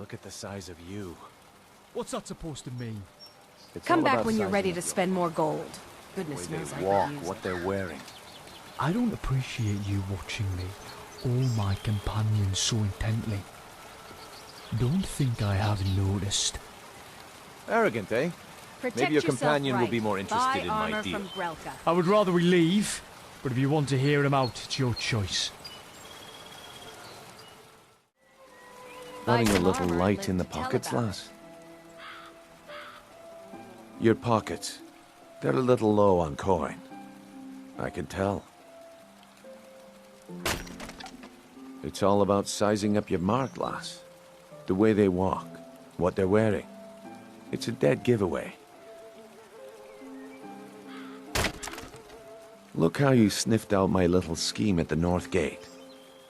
look at the size of you. What's that supposed to mean? It's Come all back about when you're sizing ready up to your spend more gold. Goodness way knows I they could walk, use what it. they're wearing. I don't appreciate you watching me, all my companions so intently. Don't think I haven't noticed. Arrogant, eh? Protect Maybe your yourself companion will right. be more interested Buy in my armor deal. from Grelka. I would rather we leave, but if you want to hear him out, it's your choice. Buy Running a some little armor and light live in the to tell pockets, about lass. Your pockets. They're a little low on coin. I can tell. It's all about sizing up your mark, lass. The way they walk, what they're wearing. It's a dead giveaway. Look how you sniffed out my little scheme at the North Gate.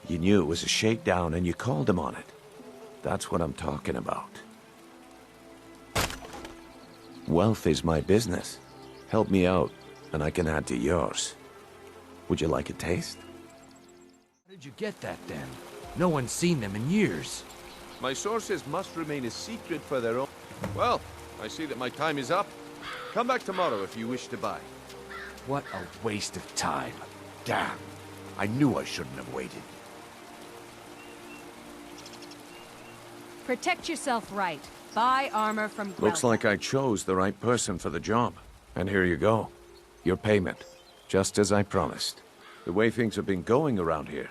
You knew it was a shakedown and you called him on it. That's what I'm talking about. Wealth is my business. Help me out, and I can add to yours. Would you like a taste? How did you get that, then? No one's seen them in years. My sources must remain a secret for their own... Well, I see that my time is up. Come back tomorrow if you wish to buy. What a waste of time. Damn. I knew I shouldn't have waited. Protect yourself right. Buy armor from Grelka. Looks like I chose the right person for the job. And here you go. Your payment. Just as I promised. The way things have been going around here,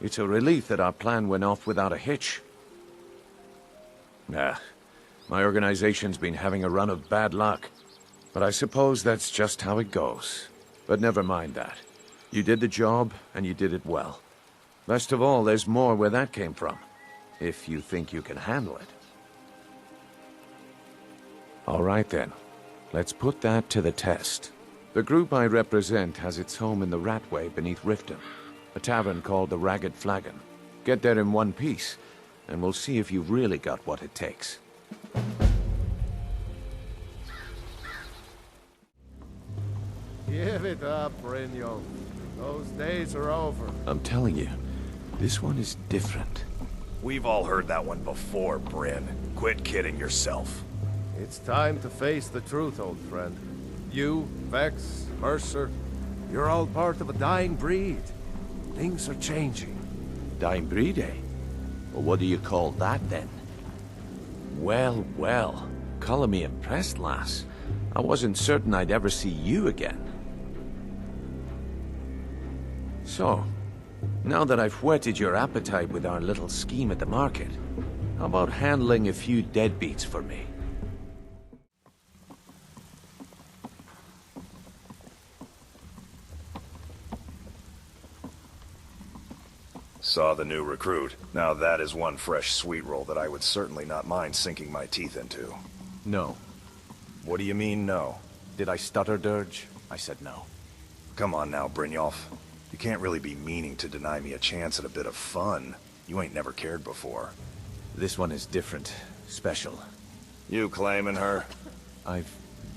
it's a relief that our plan went off without a hitch. Nah, my organization's been having a run of bad luck. But I suppose that's just how it goes. But never mind that. You did the job, and you did it well. Best of all, there's more where that came from. If you think you can handle it. All right then. Let's put that to the test. The group I represent has its home in the Ratway beneath Riften, a tavern called the Ragged Flagon. Get there in one piece, and we'll see if you've really got what it takes. Give it up, Brynjolf. Those days are over. I'm telling you, this one is different. We've all heard that one before, Bryn. Quit kidding yourself. It's time to face the truth, old friend. You, Vex, Mercer, you're all part of a dying breed. Things are changing. Dying breed, eh? Well, what do you call that, then? Well, well. Color me impressed, lass. I wasn't certain I'd ever see you again. So, now that I've whetted your appetite with our little scheme at the market, how about handling a few deadbeats for me? Saw the new recruit. Now that is one fresh sweet roll that I would certainly not mind sinking my teeth into. No. What do you mean, no? Did I stutter, Dirge? I said no. Come on now, Brynjolf. You can't really be meaning to deny me a chance at a bit of fun. You ain't never cared before. This one is different. Special. You claiming her? I've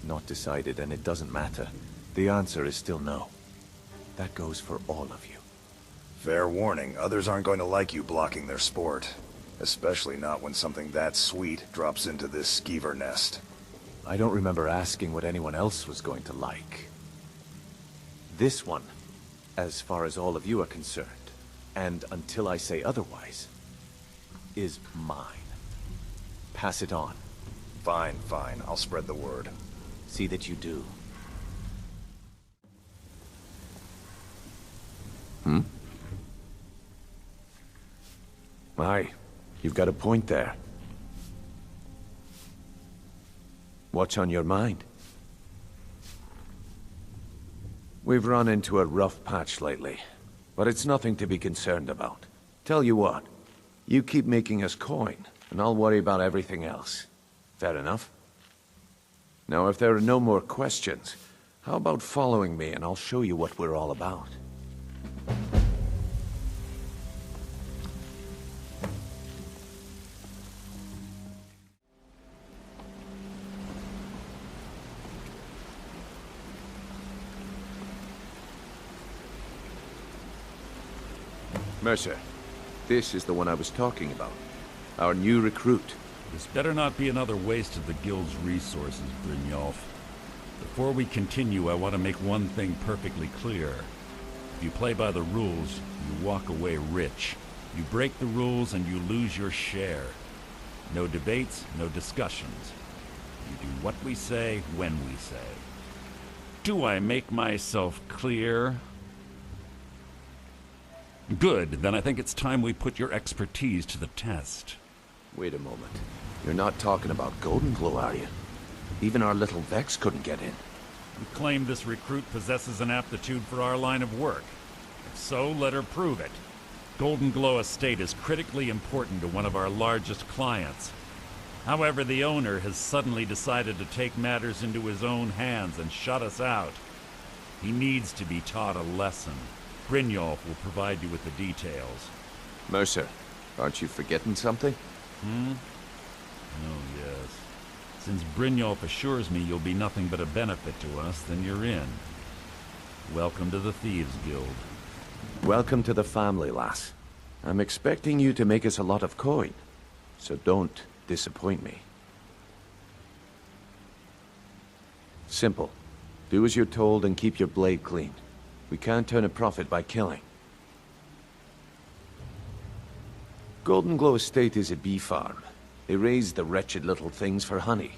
not decided, and it doesn't matter. The answer is still no. That goes for all of you. Fair warning, others aren't going to like you blocking their sport. Especially not when something that sweet drops into this skeever nest. I don't remember asking what anyone else was going to like. This one, as far as all of you are concerned, and until I say otherwise, is mine. Pass it on. Fine, fine. I'll spread the word. See that you do. Aye, you've got a point there. What's on your mind? We've run into a rough patch lately, but it's nothing to be concerned about. Tell you what, you keep making us coin, and I'll worry about everything else. Fair enough? Now, if there are no more questions, how about following me and I'll show you what we're all about? Mercer, this is the one I was talking about. Our new recruit. This better not be another waste of the Guild's resources, Brynjolf. Before we continue, I want to make one thing perfectly clear. If you play by the rules, you walk away rich. You break the rules and you lose your share. No debates, no discussions. You do what we say, when we say. Do I make myself clear? Good, then I think it's time we put your expertise to the test. Wait a moment. You're not talking about Golden Glow, are you? Even our little Vex couldn't get in. You claim this recruit possesses an aptitude for our line of work. If so, let her prove it. Golden Glow Estate is critically important to one of our largest clients. However, the owner has suddenly decided to take matters into his own hands and shut us out. He needs to be taught a lesson. Brynjolf will provide you with the details. Mercer, aren't you forgetting something? Oh, yes. Since Brynjolf assures me you'll be nothing but a benefit to us, then you're in. Welcome to the Thieves Guild. Welcome to the family, lass. I'm expecting you to make us a lot of coin, so don't disappoint me. Simple. Do as you're told and keep your blade clean. We can't turn a profit by killing. Golden Glow Estate is a bee farm. They raise the wretched little things for honey.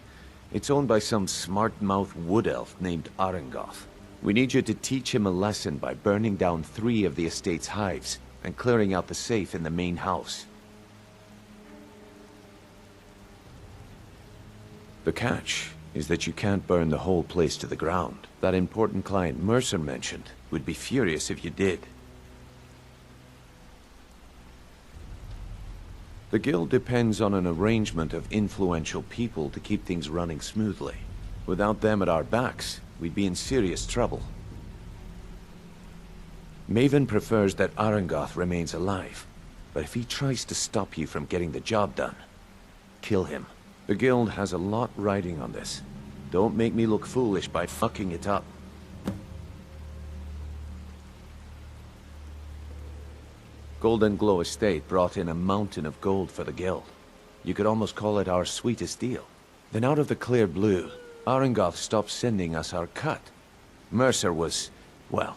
It's owned by some smart-mouthed wood elf named Arengoth. We need you to teach him a lesson by burning down 3 of the estate's hives and clearing out the safe in the main house. The catch is that you can't burn the whole place to the ground. That important client Mercer mentioned would be furious if you did. The guild depends on an arrangement of influential people to keep things running smoothly. Without them at our backs, we'd be in serious trouble. Maven prefers that Arengoth remains alive, but if he tries to stop you from getting the job done, kill him. The guild has a lot riding on this. Don't make me look foolish by fucking it up. Golden Glow Estate brought in a mountain of gold for the guild. You could almost call it our sweetest deal. Then out of the clear blue, Arengoth stopped sending us our cut. Mercer was, well,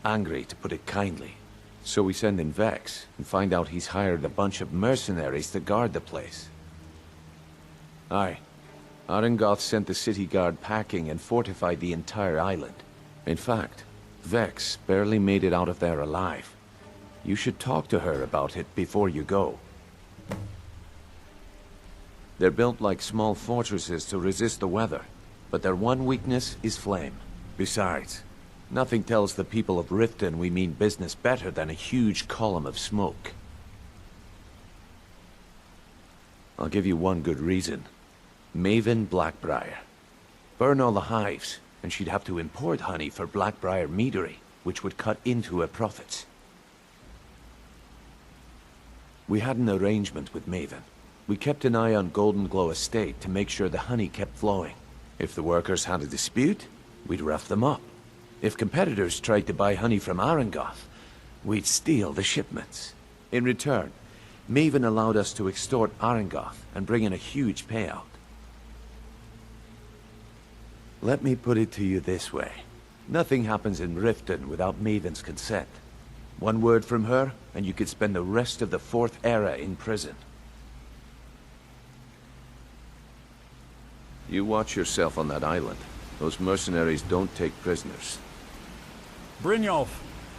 angry to put it kindly. So we send in Vex and find out he's hired a bunch of mercenaries to guard the place. Aye. Arengoth sent the city guard packing and fortified the entire island. In fact, Vex barely made it out of there alive. You should talk to her about it before you go. They're built like small fortresses to resist the weather, but their one weakness is flame. Besides, nothing tells the people of Riften we mean business better than a huge column of smoke. I'll give you one good reason. Maven Blackbriar. Burn all the hives, and she'd have to import honey for Blackbriar meadery, which would cut into her profits. We had an arrangement with Maven. We kept an eye on Golden Glow Estate to make sure the honey kept flowing. If the workers had a dispute, we'd rough them up. If competitors tried to buy honey from Arengoth, we'd steal the shipments. In return, Maven allowed us to extort Arengoth and bring in a huge payout. Let me put it to you this way. Nothing happens in Riften without Maven's consent. One word from her, and you could spend the rest of the 4th era in prison. You watch yourself on that island. Those mercenaries don't take prisoners. Brynjolf,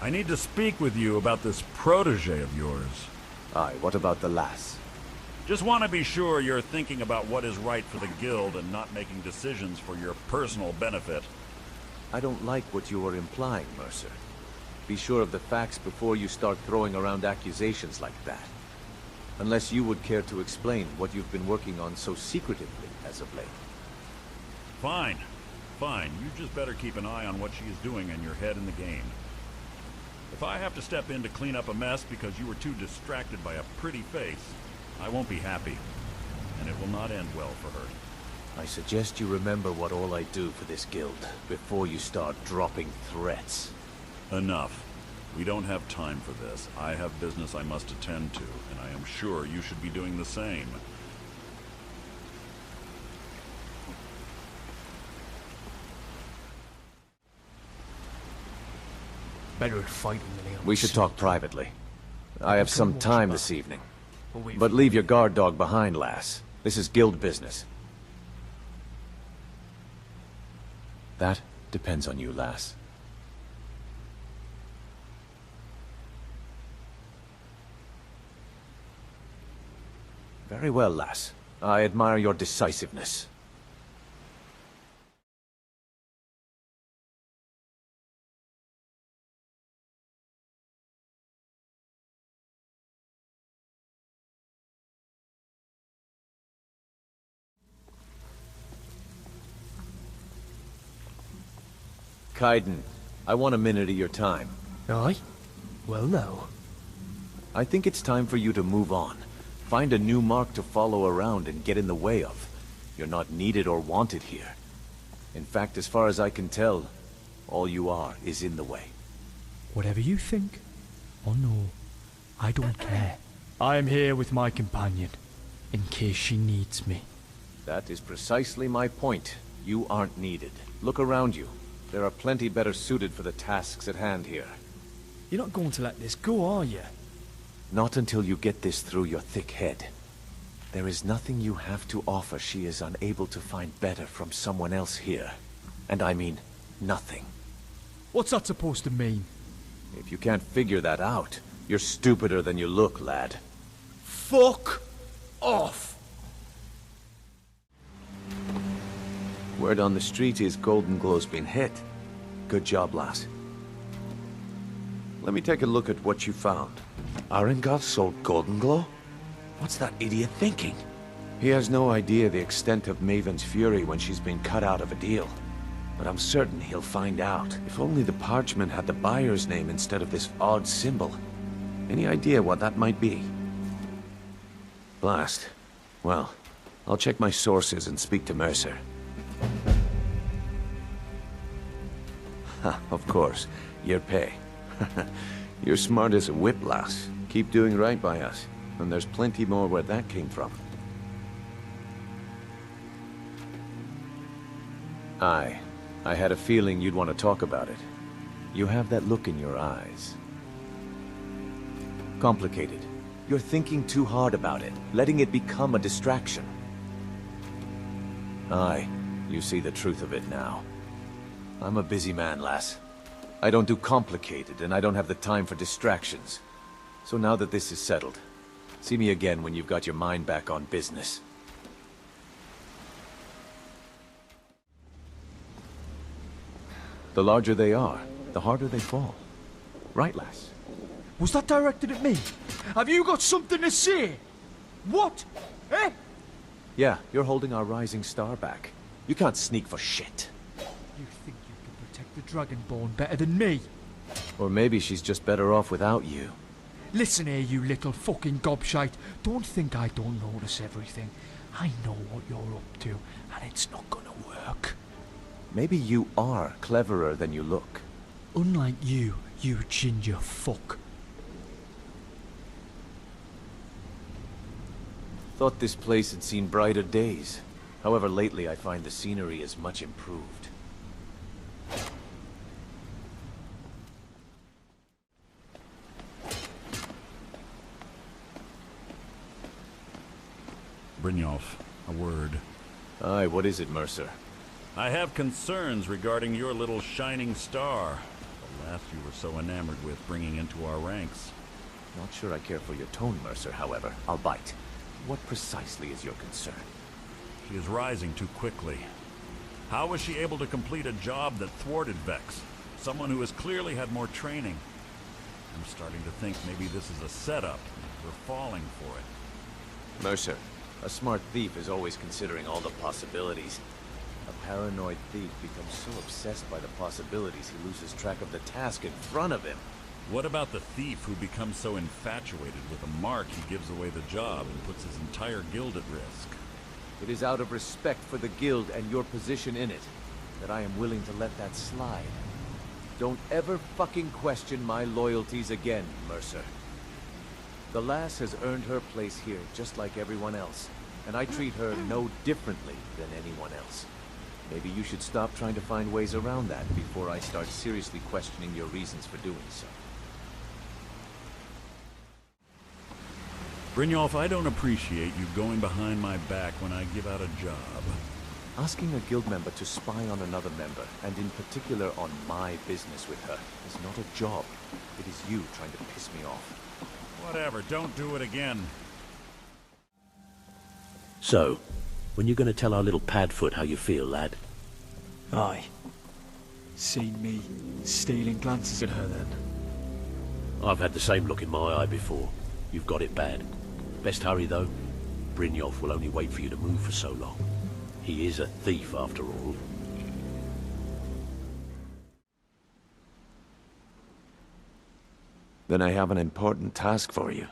I need to speak with you about this protege of yours. Aye, what about the lass? Just want to be sure you're thinking about what is right for the guild and not making decisions for your personal benefit. I don't like what you are implying, Mercer. Be sure of the facts before you start throwing around accusations like that. Unless you would care to explain what you've been working on so secretively as of late. Fine. Fine. You just better keep an eye on what she is doing and your head in the game. If I have to step in to clean up a mess because you were too distracted by a pretty face, I won't be happy. And it will not end well for her. I suggest you remember what all I do for this guild before you start dropping threats. Enough. We don't have time for this. I have business I must attend to, and I am sure you should be doing the same. Better at fighting than he We should talk privately. I have some watch time you this evening. We'll wait But for leave you. your guard dog behind, lass. This is guild business. That depends on you, lass. Very well, lass. I admire your decisiveness. Kaidan, I want a minute of your time. Aye? Well, no. I think it's time for you to move on. Find a new mark to follow around and get in the way of. You're not needed or wanted here. In fact, as far as I can tell, all you are is in the way. Whatever you think. Oh no, I don't care. I am here with my companion, in case she needs me. That is precisely my point. You aren't needed. Look around you. There are plenty better suited for the tasks at hand here. You're not going to let this go, are you? Not until you get this through your thick head. There is nothing you have to offer she is unable to find better from someone else here. And I mean, nothing. What's that supposed to mean? If you can't figure that out, you're stupider than you look, lad. Fuck off! Word on the street is Golden Glow's been hit. Good job, lass. Let me take a look at what you found. Arengoth sold Golden Glow? What's that idiot thinking? He has no idea the extent of Maven's fury when she's been cut out of a deal. But I'm certain he'll find out. If only the parchment had the buyer's name instead of this odd symbol. Any idea what that might be? Blast. Well, I'll check my sources and speak to Mercer. Ha, of course. Your pay. You're smart as a whip, lass. Keep doing right by us. And there's plenty more where that came from. Aye. I had a feeling you'd want to talk about it. You have that look in your eyes. Complicated. You're thinking too hard about it, letting it become a distraction. Aye. You see the truth of it now. I'm a busy man, lass. I don't do complicated, and I don't have the time for distractions. So now that this is settled, see me again when you've got your mind back on business. The larger they are, the harder they fall. Right, lass? Was that directed at me? Have you got something to say? What? Eh? Yeah, you're holding our rising star back. You can't sneak for shit. You think you can protect the Dragonborn better than me? Or maybe she's just better off without you. Listen here, you little fucking gobshite. Don't think I don't notice everything. I know what you're up to, and it's not gonna work. Maybe you are cleverer than you look. Unlike you, you ginger fuck. Thought this place had seen brighter days. However, lately I find the scenery is much improved. Brynjolf, a word. Aye, what is it, Mercer? I have concerns regarding your little shining star. The last you were so enamored with bringing into our ranks. Not sure I care for your tone, Mercer, however. I'll bite. What precisely is your concern? She is rising too quickly. How was she able to complete a job that thwarted Vex? Someone who has clearly had more training. I'm starting to think maybe this is a setup. We're falling for it. Mercer, a smart thief is always considering all the possibilities. A paranoid thief becomes so obsessed by the possibilities he loses track of the task in front of him. What about the thief who becomes so infatuated with a mark he gives away the job and puts his entire guild at risk? It is out of respect for the guild and your position in it that I am willing to let that slide. Don't ever fucking question my loyalties again, Mercer. The lass has earned her place here just like everyone else, and I treat her no differently than anyone else. Maybe you should stop trying to find ways around that before I start seriously questioning your reasons for doing so. Brynjolf, I don't appreciate you going behind my back when I give out a job. Asking a guild member to spy on another member, and in particular on my business with her, is not a job. It is you trying to piss me off. Whatever, don't do it again. So, when you going to tell our little padfoot how you feel, lad? Aye. Seen me stealing glances at her then? I've had the same look in my eye before. You've got it bad. Best hurry, though. Brynjolf will only wait for you to move for so long. He is a thief, after all. Then I have an important task for you.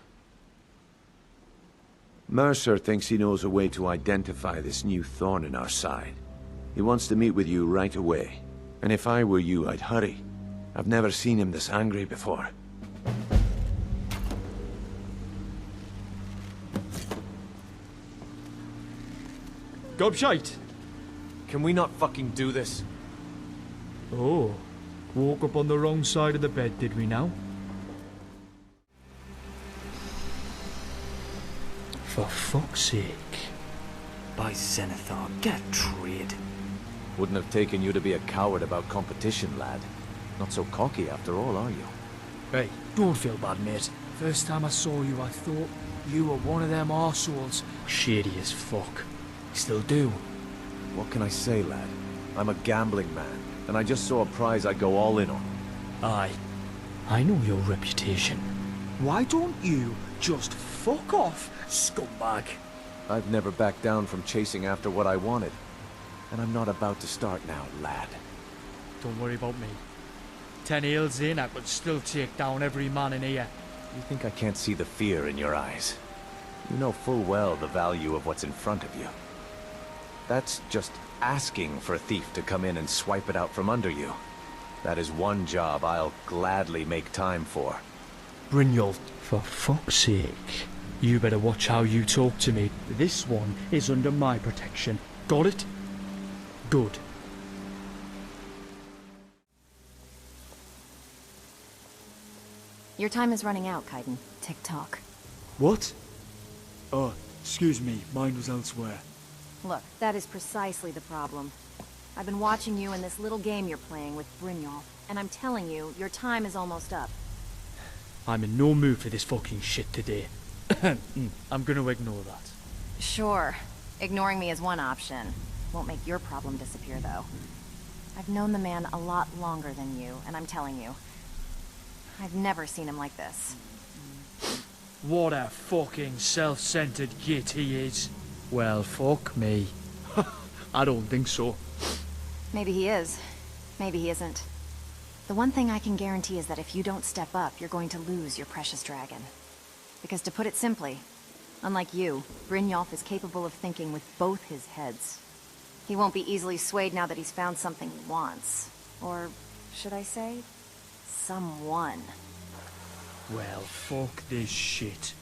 Mercer thinks he knows a way to identify this new thorn in our side. He wants to meet with you right away. And if I were you, I'd hurry. I've never seen him this angry before. Gobshite! Can we not fucking do this? Oh, woke up on the wrong side of the bed, did we now? For fuck's sake. By Zenithar, get a trade. Wouldn't have taken you to be a coward about competition, lad. Not so cocky after all, are you? Hey, don't feel bad, mate. First time I saw you, I thought you were one of them arseholes. Shady as fuck. Still do. What can I say, lad? I'm a gambling man, and I just saw a prize I'd go all in on. Aye. I know your reputation. Why don't you just fuck off, scumbag? I've never backed down from chasing after what I wanted. And I'm not about to start now, lad. Don't worry about me. 10 ales in, I could still take down every man in here. You think I can't see the fear in your eyes? You know full well the value of what's in front of you. That's just asking for a thief to come in and swipe it out from under you. That is one job I'll gladly make time for. Brynjolf, for fuck's sake. You better watch how you talk to me. This one is under my protection. Got it? Good. Your time is running out, Kaidan. Tick-tock. What? Oh, excuse me. Mine was elsewhere. Look, that is precisely the problem. I've been watching you in this little game you're playing with Brynjolf, and I'm telling you, your time is almost up. I'm in no mood for this fucking shit today. I'm gonna ignore that. Sure. Ignoring me is one option. Won't make your problem disappear, though. I've known the man a lot longer than you, and I'm telling you, I've never seen him like this. What a fucking self-centered git he is. Well, fuck me. I don't think so. Maybe he is. Maybe he isn't. The one thing I can guarantee is that if you don't step up, you're going to lose your precious dragon. Because to put it simply, unlike you, Brynjolf is capable of thinking with both his heads. He won't be easily swayed now that he's found something he wants. Or, should I say, someone. Well, fuck this shit.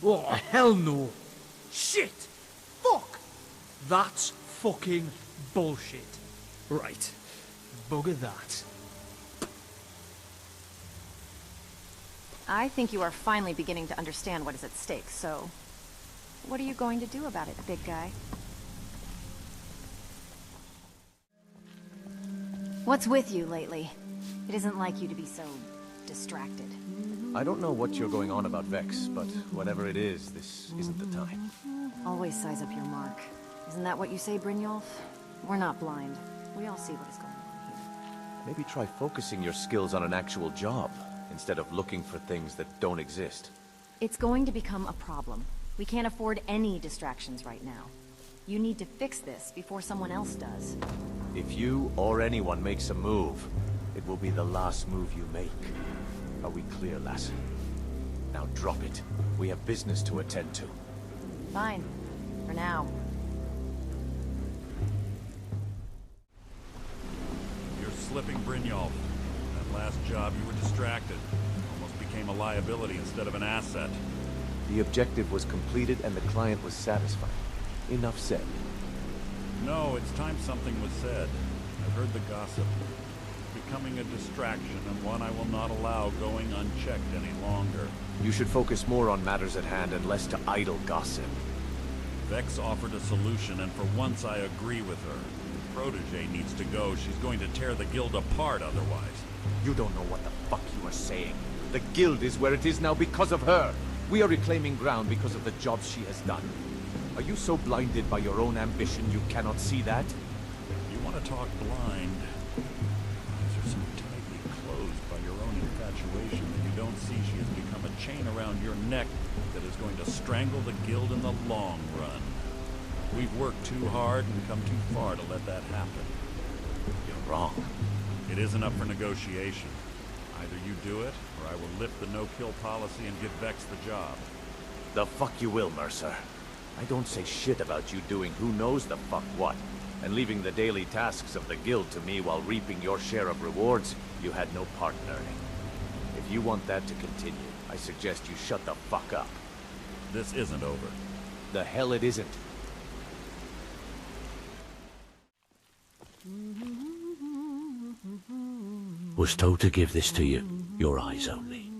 Oh, hell no. Shit. Fuck. That's fucking bullshit. Right. Bugger that. I think you are finally beginning to understand what is at stake, so... what are you going to do about it, big guy? What's with you lately? It isn't like you to be so... distracted. I don't know what you're going on about, Vex, but whatever it is, this isn't the time. Always size up your mark. Isn't that what you say, Brynjolf? We're not blind. We all see what is going on here. Maybe try focusing your skills on an actual job, instead of looking for things that don't exist. It's going to become a problem. We can't afford any distractions right now. You need to fix this before someone else does. If you or anyone makes a move, it will be the last move you make. Are we clear, lass? Now drop it. We have business to attend to. Fine. For now. You're slipping, Brynjolf. That last job, you were distracted. Almost became a liability instead of an asset. The objective was completed and the client was satisfied. Enough said. No, it's time something was said. I've heard the gossip. It's becoming a distraction, and one I will not allow going unchecked any longer. You should focus more on matters at hand and less to idle gossip. Vex offered a solution, and for once I agree with her. Protege needs to go. She's going to tear the guild apart otherwise. You don't know what the fuck you are saying. The guild is where it is now because of her. We are reclaiming ground because of the job she has done. Are you so blinded by your own ambition you cannot see that? You want to talk blind? Eyes are so tightly closed by your own infatuation that you don't see she has become a chain around your neck that is going to strangle the guild in the long run. We've worked too hard and come too far to let that happen. You're wrong. It isn't up for negotiation. Either you do it, or I will lift the no-kill policy and give Vex the job. The fuck you will, Mercer. I don't say shit about you doing who knows the fuck what, and leaving the daily tasks of the guild to me while reaping your share of rewards you had no part in earning. If you want that to continue, I suggest you shut the fuck up. This isn't over. The hell it isn't. Was told to give this to you. Your eyes only.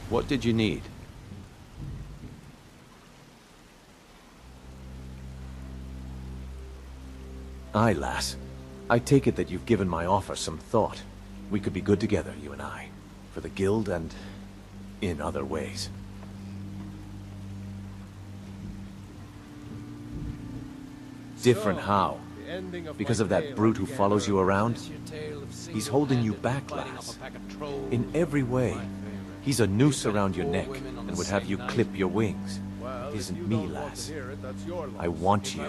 What did you need? Aye, lass. I take it that you've given my offer some thought. We could be good together, you and I. For the guild and in other ways. Different how? Because of that brute who follows you around? He's holding you back, lass. In every way. He's a noose around your neck and would have you clip your wings. It isn't me, lass. I want you,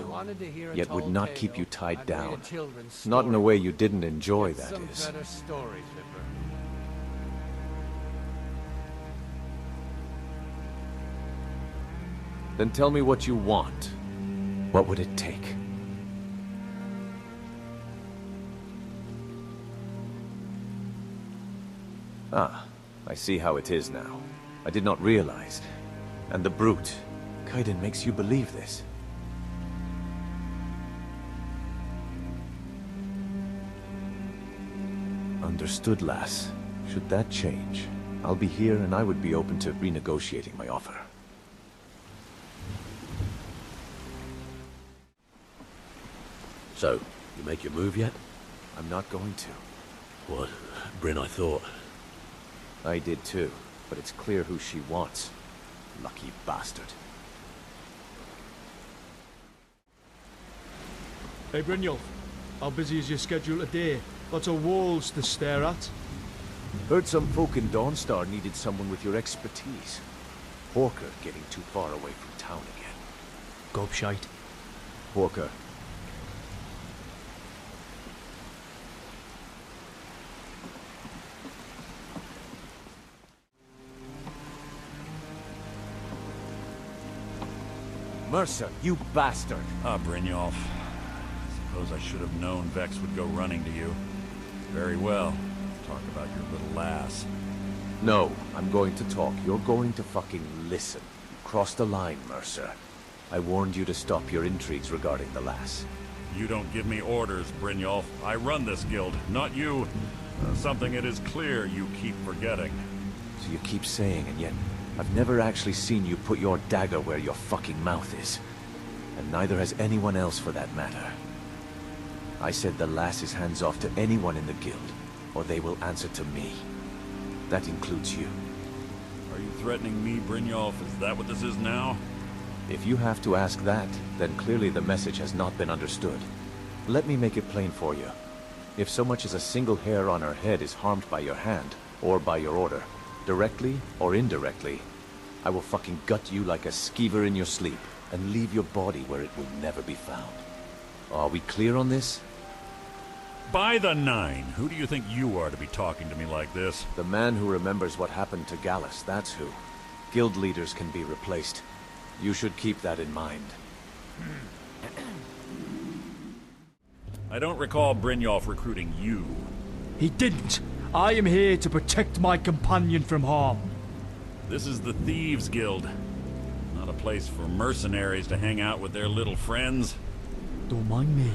yet would not keep you tied down. Not in a way you didn't enjoy, that is. Then tell me what you want. What would it take? Ah. I see how it is now. I did not realize. And the brute. Kaidan makes you believe this. Understood, lass. Should that change, I'll be here and I would be open to renegotiating my offer. So, you make your move yet? I'm not going to. What? Bryn, I thought. I did too, but it's clear who she wants. Lucky bastard. Hey Brynjolf, how busy is your schedule today? Lots of walls to stare at. Heard some folk in Dawnstar needed someone with your expertise. Porker getting too far away from town again. Gobshite. Porker. Mercer, you bastard! Ah, Brynjolf. I suppose I should have known Vex would go running to you. Very well. Talk about your little lass. No, I'm going to talk. You're going to fucking listen. You crossed the line, Mercer. I warned you to stop your intrigues regarding the lass. You don't give me orders, Brynjolf. I run this guild, not you. Something it is clear you keep forgetting. So you keep saying, and yet I've never actually seen you put your dagger where your fucking mouth is. And neither has anyone else for that matter. I said the lass is hands off to anyone in the guild, or they will answer to me. That includes you. Are Are you threatening me, Brynjolf? Is that what this is now? If you have to ask that, then clearly the message has not been understood. Let me make it plain for you. If so much as a single hair on her head is harmed by your hand, or by your order, directly or indirectly, I will fucking gut you like a skeever in your sleep, and leave your body where it will never be found. Are we clear on this? By the nine, who do you think you are to be talking to me like this? The man who remembers what happened to Gallus, that's who. Guild leaders can be replaced. You should keep that in mind. I don't recall Brynjolf recruiting you. He didn't. I am here to protect my companion from harm. This is the Thieves Guild. Not a place for mercenaries to hang out with their little friends. Don't mind me.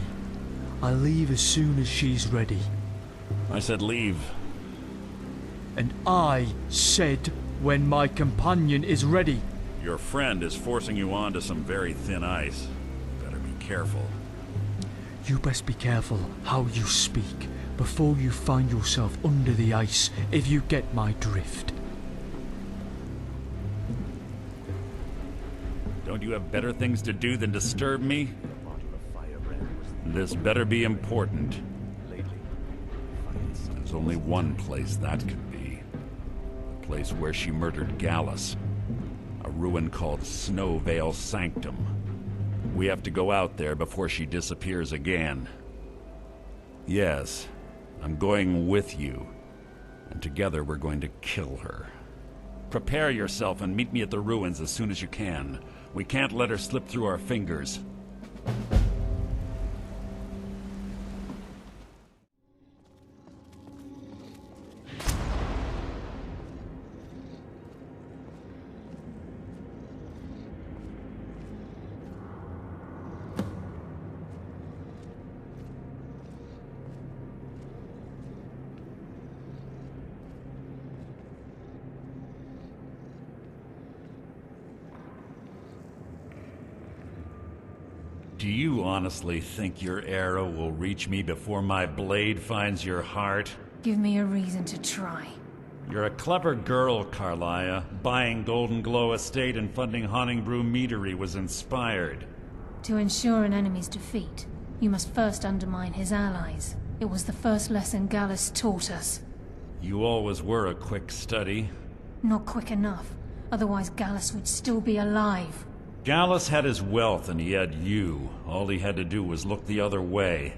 I'll leave as soon as she's ready. I said leave. And I said when my companion is ready. Your friend is forcing you onto some very thin ice. Better be careful. You best be careful how you speak before you find yourself under the ice, if you get my drift. Don't you have better things to do than disturb me? This better be important. There's only one place that could be. The place where she murdered Gallus. A ruin called Snowvale Sanctum. We have to go out there before she disappears again. Yes, I'm going with you. And together we're going to kill her. Prepare yourself and meet me at the ruins as soon as you can. We can't let her slip through our fingers. Do you honestly think your arrow will reach me before my blade finds your heart? Give me a reason to try. You're a clever girl, Carlia. Buying Golden Glow Estate and funding Honningbrew Meadery was inspired. To ensure an enemy's defeat, you must first undermine his allies. It was the first lesson Gallus taught us. You always were a quick study. Not quick enough. Otherwise Gallus would still be alive. Gallus had his wealth and he had you. All he had to do was look the other way.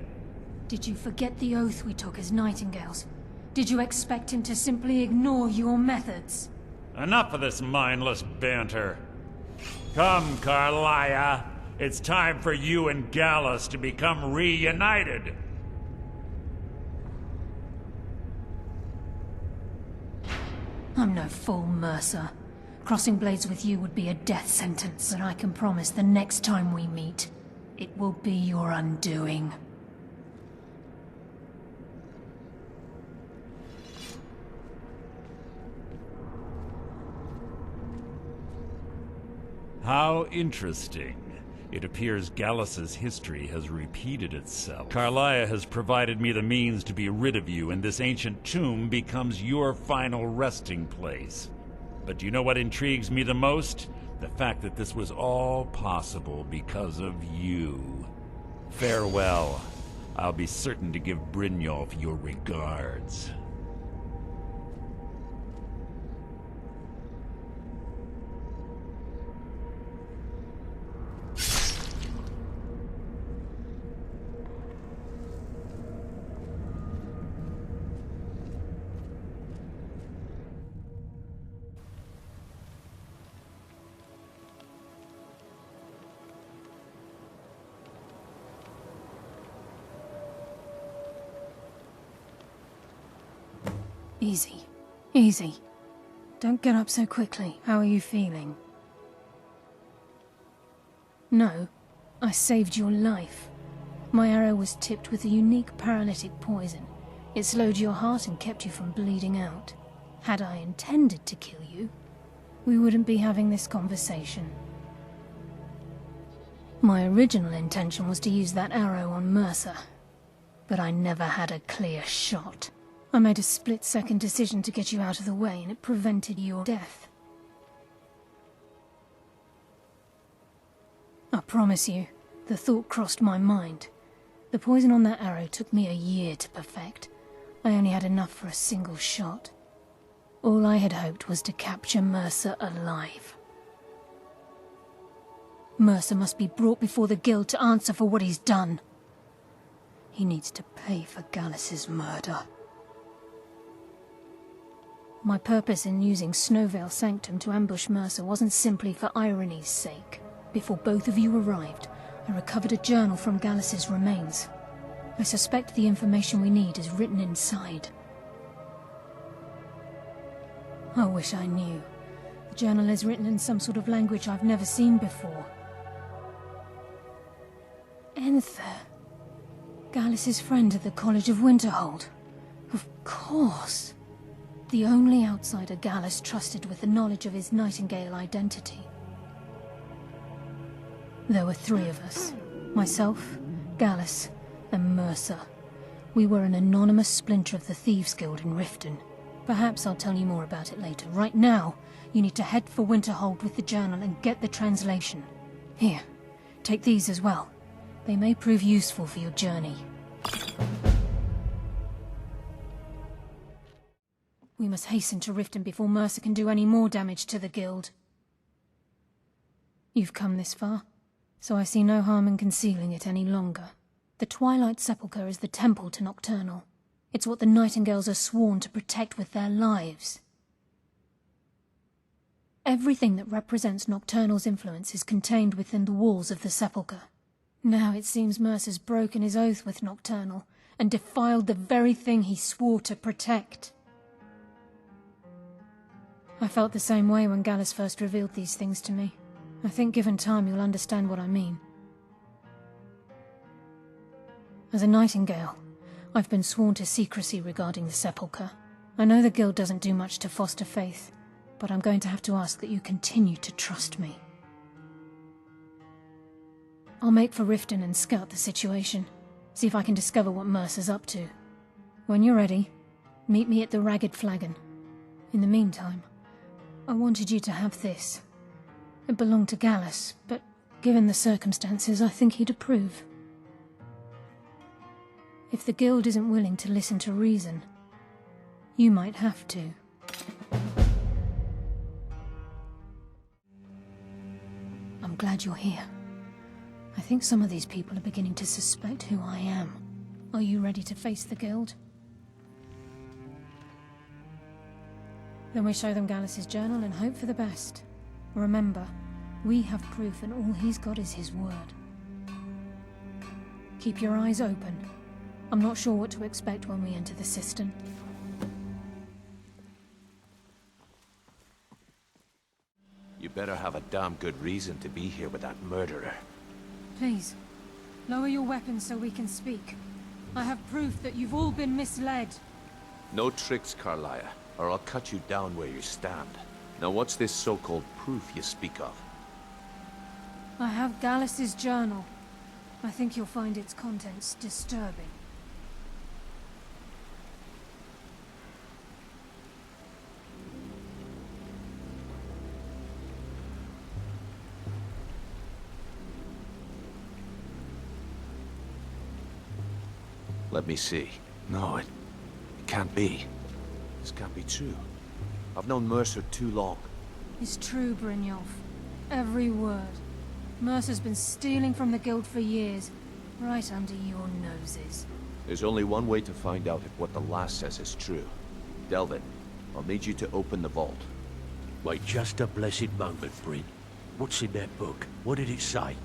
Did you forget the oath we took as Nightingales? Did you expect him to simply ignore your methods? Enough of this mindless banter. Come, Carlia. It's time for you and Gallus to become reunited. I'm no fool, Mercer. Crossing blades with you would be a death sentence, but I can promise the next time we meet, it will be your undoing. How interesting. It appears Gallus's history has repeated itself. Carlia has provided me the means to be rid of you, and this ancient tomb becomes your final resting place. But do you know what intrigues me the most? The fact that this was all possible because of you. Farewell. I'll be certain to give Brynjolf your regards. Easy. Easy. Don't get up so quickly. How are you feeling? No. I saved your life. My arrow was tipped with a unique paralytic poison. It slowed your heart and kept you from bleeding out. Had I intended to kill you, we wouldn't be having this conversation. My original intention was to use that arrow on Mercer, but I never had a clear shot. I made a split-second decision to get you out of the way, and it prevented your death. I promise you, the thought crossed my mind. The poison on that arrow took me a year to perfect. I only had enough for a single shot. All I had hoped was to capture Mercer alive. Mercer must be brought before the guild to answer for what he's done. He needs to pay for Gallus's murder. My purpose in using Snowvale Sanctum to ambush Mercer wasn't simply for irony's sake. Before both of you arrived, I recovered a journal from Gallus's remains. I suspect the information we need is written inside. I wish I knew. The journal is written in some sort of language I've never seen before. Enther. Gallus's friend at the College of Winterhold. Of course. The only outsider Gallus trusted with the knowledge of his Nightingale identity. There were 3 of us. Myself, Gallus, and Mercer. We were an anonymous splinter of the Thieves Guild in Riften. Perhaps I'll tell you more about it later. Right now, you need to head for Winterhold with the journal and get the translation. Here, take these as well. They may prove useful for your journey. We must hasten to Riften before Mercer can do any more damage to the guild. You've come this far, so I see no harm in concealing it any longer. The Twilight Sepulchre is the temple to Nocturnal. It's what the Nightingales are sworn to protect with their lives. Everything that represents Nocturnal's influence is contained within the walls of the Sepulchre. Now it seems Mercer's broken his oath with Nocturnal, and defiled the very thing he swore to protect. I felt the same way when Gallus first revealed these things to me. I think given time you'll understand what I mean. As a Nightingale, I've been sworn to secrecy regarding the Sepulchre. I know the Guild doesn't do much to foster faith, but I'm going to have to ask that you continue to trust me. I'll make for Riften and scout the situation, see if I can discover what Mercer's up to. When you're ready, meet me at the Ragged Flagon. In the meantime, I wanted you to have this. It belonged to Gallus, but given the circumstances, I think he'd approve. If the Guild isn't willing to listen to reason, you might have to. I'm glad you're here. I think some of these people are beginning to suspect who I am. Are you ready to face the Guild? Then we show them Gallus's journal and hope for the best. Remember, we have proof and all he's got is his word. Keep your eyes open. I'm not sure what to expect when we enter the cistern. You better have a damn good reason to be here with that murderer. Please, lower your weapons so we can speak. I have proof that you've all been misled. No tricks, Carlia, or I'll cut you down where you stand. Now what's this so-called proof you speak of? I have Gallus's journal. I think you'll find its contents disturbing. Let me see. No, it can't be. This can't be true. I've known Mercer too long. It's true, Brynjolf. Every word. Mercer's been stealing from the Guild for years, right under your noses. There's only one way to find out if what the lass says is true. Delvin, I'll need you to open the vault. Wait just a blessed moment, Bryn. What's in that book? What did it say?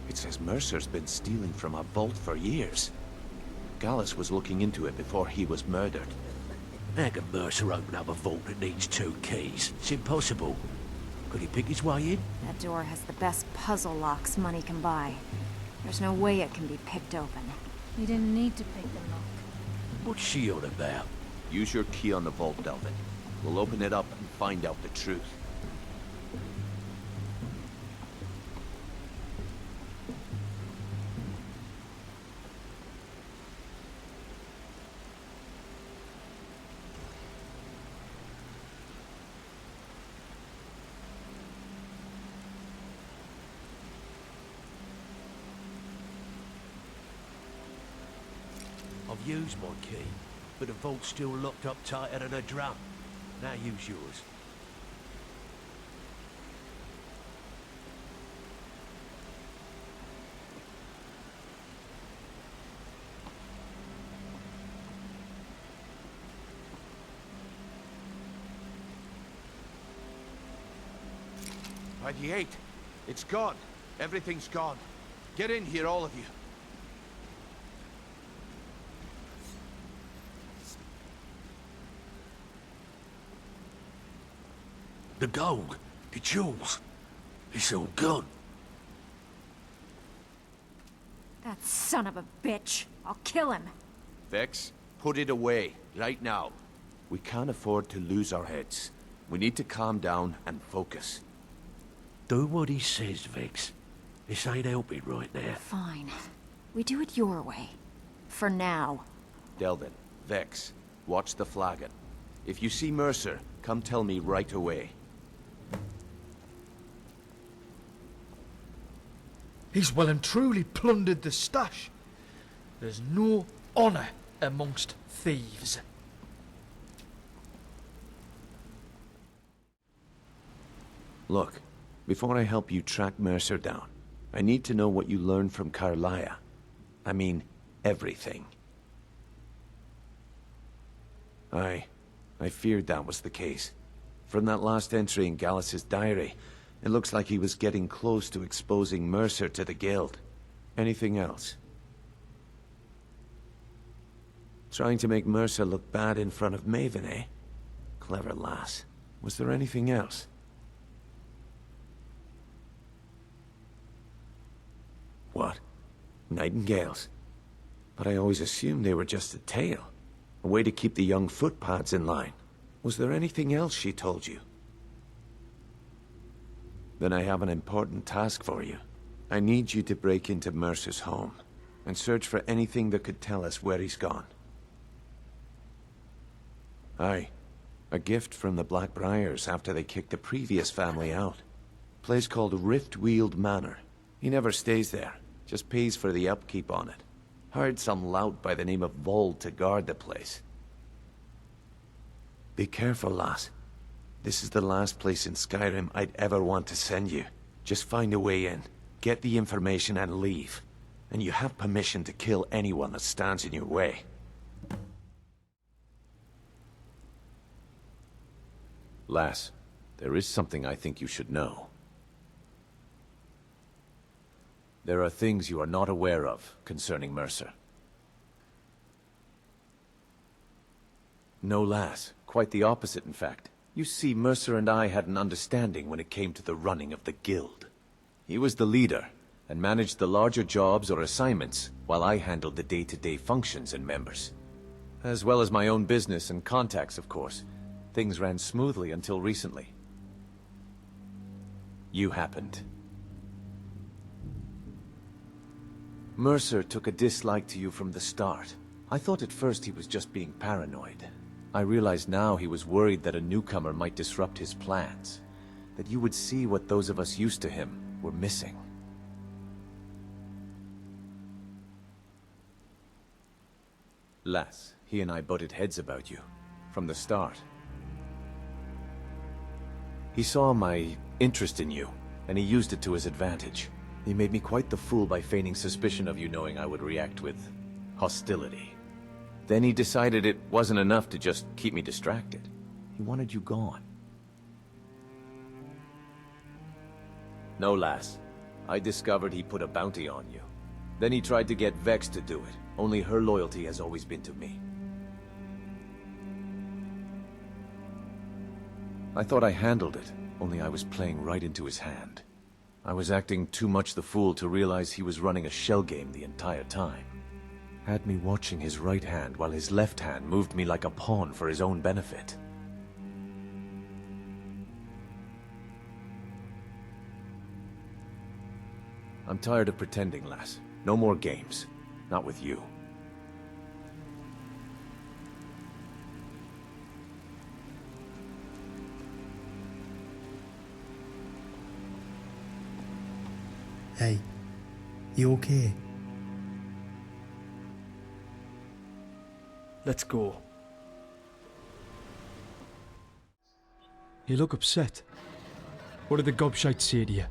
It says Mercer's been stealing from a vault for years. Gallus was looking into it before he was murdered. How can Mercer open up a vault that needs 2 keys? It's impossible. Could he pick his way in? That door has the best puzzle locks money can buy. There's no way it can be picked open. You didn't need to pick the lock. What's she on about? Use your key on the vault, Delvin. We'll open it up and find out the truth. I've used my key, but the vault's still locked up tighter than a drum. Now use yours. By the 8. It's gone. Everything's gone. Get in here, all of you. The gold, the jewels, it's all gone. That son of a bitch. I'll kill him. Vex, put it away, right now. We can't afford to lose our heads. We need to calm down and focus. Do what he says, Vex. This ain't helping right now. Fine. We do it your way. For now. Delvin, Vex, watch the flagon. If you see Mercer, come tell me right away. He's well and truly plundered the stash. There's no honour amongst thieves. Look, before I help you track Mercer down, I need to know what you learned from Carlia. I mean, everything. I feared that was the case. From that last entry in Gallus's diary, it looks like he was getting close to exposing Mercer to the Guild. Anything else? Trying to make Mercer look bad in front of Maven, eh? Clever lass. Was there anything else? What? Nightingales? But I always assumed they were just a tale. A way to keep the young footpads in line. Was there anything else she told you? Then I have an important task for you. I need you to break into Mercer's home and search for anything that could tell us where he's gone. Aye. A gift from the Blackbriars after they kicked the previous family out. Place called Riftweald Manor. He never stays there, just pays for the upkeep on it. Hired some lout by the name of Vold to guard the place. Be careful, lass. This is the last place in Skyrim I'd ever want to send you. Just find a way in, get the information and leave. And you have permission to kill anyone that stands in your way. Lass, there is something I think you should know. There are things you are not aware of concerning Mercer. No, lass. Quite the opposite, in fact. You see, Mercer and I had an understanding when it came to the running of the guild. He was the leader, and managed the larger jobs or assignments, while I handled the day-to-day functions and members. As well as my own business and contacts, of course. Things ran smoothly until recently. You happened. Mercer took a dislike to you from the start. I thought at first he was just being paranoid. I realize now he was worried that a newcomer might disrupt his plans. That you would see what those of us used to him were missing. Lass, he and I butted heads about you. From the start. He saw my interest in you, and he used it to his advantage. He made me quite the fool by feigning suspicion of you, knowing I would react with hostility. Then he decided it wasn't enough to just keep me distracted. He wanted you gone. No, lass. I discovered he put a bounty on you. Then he tried to get Vex to do it. Only her loyalty has always been to me. I thought I handled it, only I was playing right into his hand. I was acting too much the fool to realize he was running a shell game the entire time. Had me watching his right hand while his left hand moved me like a pawn for his own benefit. I'm tired of pretending, lass. No more games. Not with you. Hey, you okay? Let's go. You look upset. What did the gobshite say to you?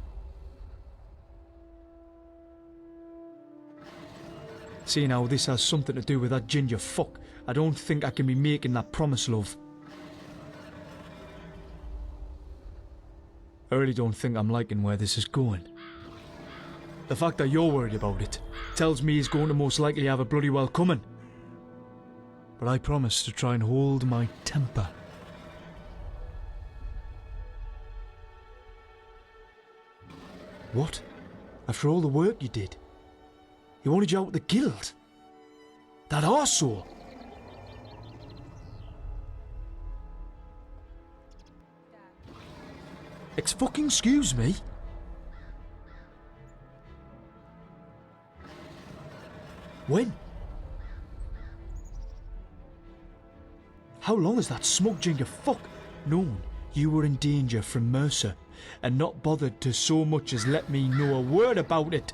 Seeing how this has something to do with that ginger fuck, I don't think I can be making that promise, love. I really don't think I'm liking where this is going. The fact that you're worried about it tells me he's going to most likely have a bloody well coming. But I promise to try and hold my temper. What? After all the work you did? He wanted you out of the guild? That arsehole? Excuse me? When? How long has that smug ginger fuck known you were in danger from Mercer and not bothered to so much as let me know a word about it?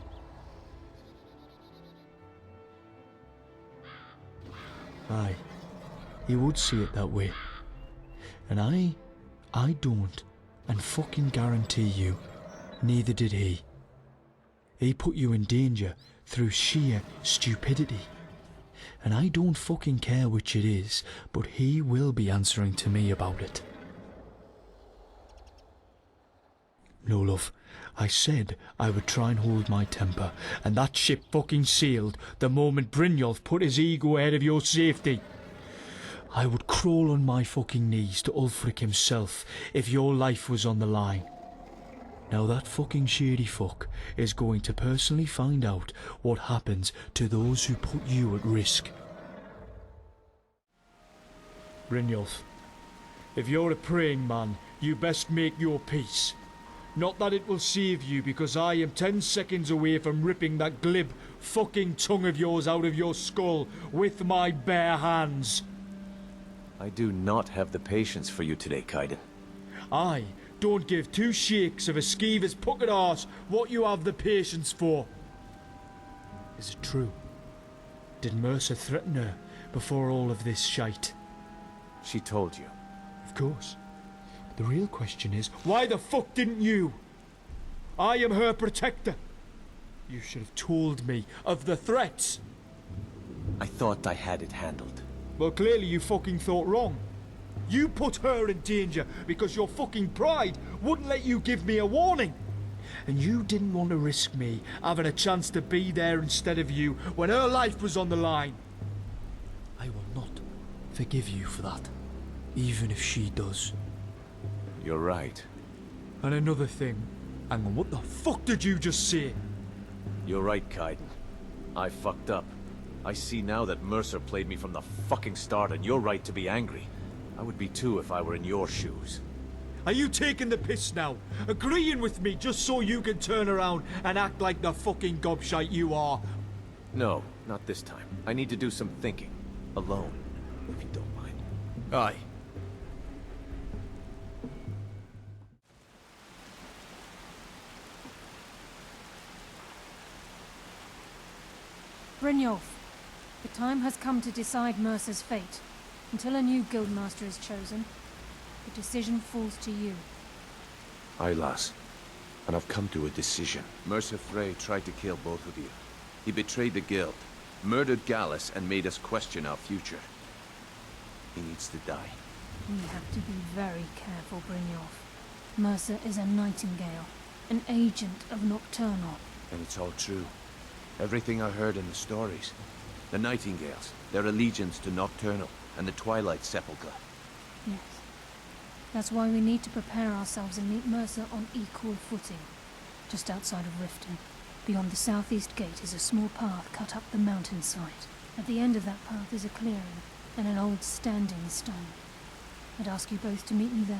Aye, he would see it that way. And I don't, and fucking guarantee you, neither did he. He put you in danger through sheer stupidity. And I don't fucking care which it is, but he will be answering to me about it. No, love, I said I would try and hold my temper, and that ship fucking sailed the moment Brynjolf put his ego ahead of your safety. I would crawl on my fucking knees to Ulfric himself if your life was on the line. Now that fucking shady fuck is going to personally find out what happens to those who put you at risk. Brynjolf, if you're a praying man, you best make your peace. Not that it will save you, because I am 10 seconds away from ripping that glib fucking tongue of yours out of your skull with my bare hands. I do not have the patience for you today, Kaidan. I don't give two shakes of a skeever's puckered arse what you have the patience for. Is it true? Did Mercer threaten her before all of this shite? She told you. Of course. The real question is, why the fuck didn't you? I am her protector. You should have told me of the threats. I thought I had it handled. Well, clearly you fucking thought wrong. You put her in danger because your fucking pride wouldn't let you give me a warning. And you didn't want to risk me having a chance to be there instead of you when her life was on the line. I will not forgive you for that, even if she does. You're right. And another thing. Hang on, what the fuck did you just say? You're right, Kaidan. I fucked up. I see now that Mercer played me from the fucking start, and you're right to be angry. I would be too if I were in your shoes. Are you taking the piss now? Agreeing with me just so you can turn around and act like the fucking gobshite you are? No, not this time. I need to do some thinking. Alone, if you don't mind. Aye. Brynjolf, the time has come to decide Mercer's fate. Until a new guildmaster is chosen, the decision falls to you. Aye, lass. And I've come to a decision. Mercer Frey tried to kill both of you. He betrayed the guild, murdered Gallus, and made us question our future. He needs to die. We have to be very careful, Brynjolf. Mercer is a nightingale, an agent of Nocturnal. And it's all true. Everything I heard in the stories. The Nightingales, their allegiance to Nocturnal, and the Twilight Sepulchre. Yes. That's why we need to prepare ourselves and meet Mercer on equal footing. Just outside of Riften, beyond the southeast gate, is a small path cut up the mountainside. At the end of that path is a clearing, and an old standing stone. I'd ask you both to meet me there.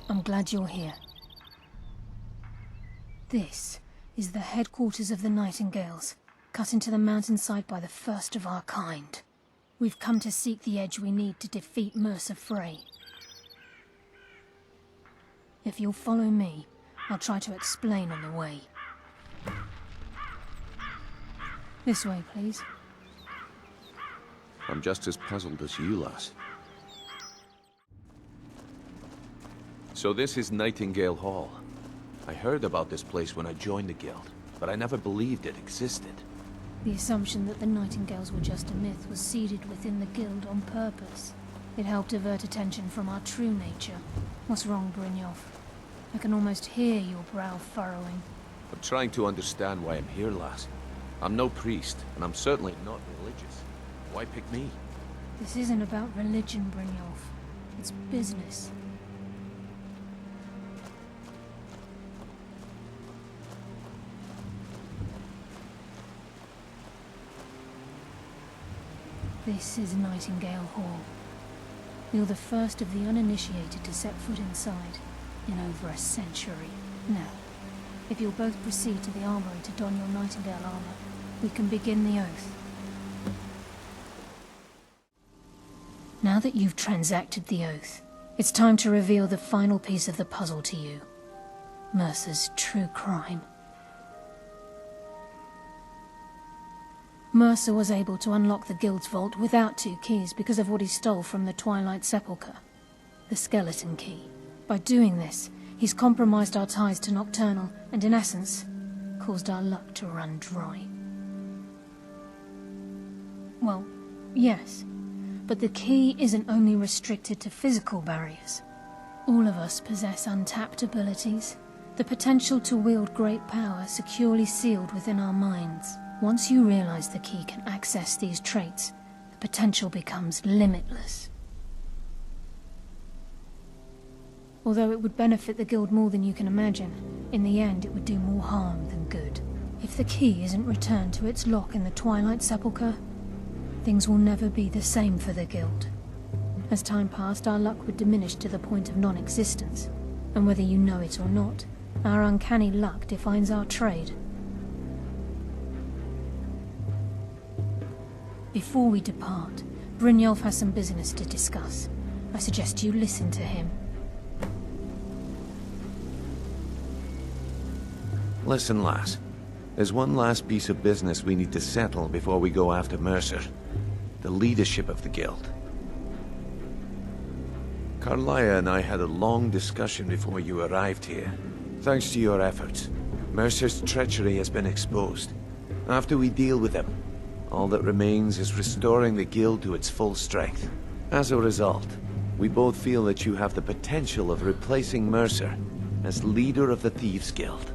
I'm glad you're here. This is the headquarters of the Nightingales, cut into the mountainside by the first of our kind. We've come to seek the edge we need to defeat Mercer Frey. If you'll follow me, I'll try to explain on the way. This way, please. I'm just as puzzled as you, lass. So this is Nightingale Hall. I heard about this place when I joined the guild, but I never believed it existed. The assumption that the Nightingales were just a myth was seeded within the guild on purpose. It helped divert attention from our true nature. What's wrong, Brynjolf? I can almost hear your brow furrowing. I'm trying to understand why I'm here, lass. I'm no priest, and I'm certainly not religious. Why pick me? This isn't about religion, Brynjolf. It's business. This is Nightingale Hall. You're the first of the uninitiated to set foot inside in over a century. Now, if you'll both proceed to the armory to don your Nightingale armor, we can begin the oath. Now that you've transacted the oath, it's time to reveal the final piece of the puzzle to you. Mercer's true crime. Mercer was able to unlock the guild's vault without 2 keys because of what he stole from the Twilight Sepulchre, the skeleton key. By doing this, he's compromised our ties to Nocturnal and, in essence, caused our luck to run dry. Well, yes, but the key isn't only restricted to physical barriers. All of us possess untapped abilities, the potential to wield great power securely sealed within our minds. Once you realize the key can access these traits, the potential becomes limitless. Although it would benefit the guild more than you can imagine, in the end it would do more harm than good. If the key isn't returned to its lock in the Twilight Sepulchre, things will never be the same for the guild. As time passed, our luck would diminish to the point of non-existence, and whether you know it or not, our uncanny luck defines our trade. Before we depart, Brynjolf has some business to discuss. I suggest you listen to him. Listen, lass. There's one last piece of business we need to settle before we go after Mercer. The leadership of the guild. Carlia and I had a long discussion before you arrived here. Thanks to your efforts, Mercer's treachery has been exposed. After we deal with him, all that remains is restoring the guild to its full strength. As a result, we both feel that you have the potential of replacing Mercer as leader of the Thieves Guild.